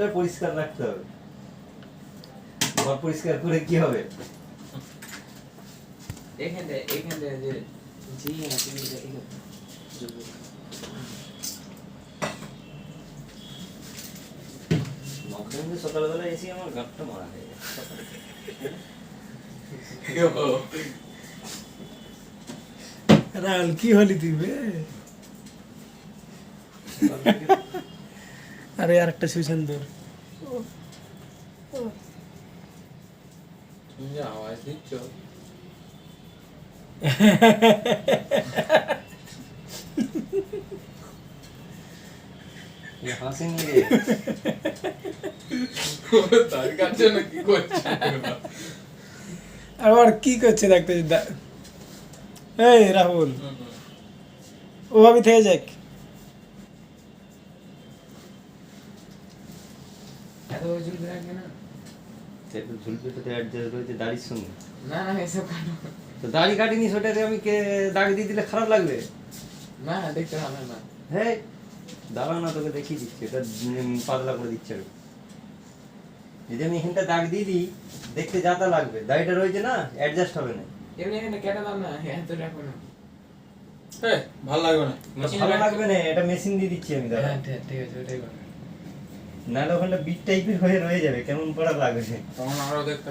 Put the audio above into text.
ঘরটা পরিষ্কার রাখতে হবে। ঘর পরিষ্কার করে কি হবে? এখানে যে জি আপনি মকরঞ্জে সকালবেলা এসে আমার গাঁটটা মারা হয়ে গেছে। রাহুল কি হলি তুই বে? আরে আর একটা সুইশন দূর। তুমি যে আওয়াজ দিচ্ছ হাসিনি রে। তার কাছে না কি করছে আবার কি করছে দেখতে এই রাহুল ওভাবে থেকে যাক। এত ঝুলবে রাখবে না সেটা ঝুলপে তো অ্যাডজাস্ট হয়েছে দাড়ির সঙ্গে। না না এসব কাটো তো দাড়ি কাটিনি সেটাতে আমি দাগ দিয়ে দিলে খারাপ লাগবে? না দেখতে হবে না হ্যাঁ দাঁড়া না, তোকে দেখিয়ে দিচ্ছি, এটা পাতলা করে দিচ্ছে আমি। যদি আমি এখানটা দাগ দিয়ে দিই দেখতে যাতা লাগবে, দাড়িটা রয়েছে না অ্যাডজাস্ট হবে না। এমনি এখানে কেটে দাও না এত রাখো না ভালো লাগবে না। ভালো লাগবে না, এটা মেশিন দিয়ে দিচ্ছি আমি দাদা। হ্যাঁ ঠিক আছে ওটাই করো নাহলে ওখানটা বিট টাইপের হয়ে রয়ে যাবে, কেমন পড়া লাগবে। তখন আরো দেখতে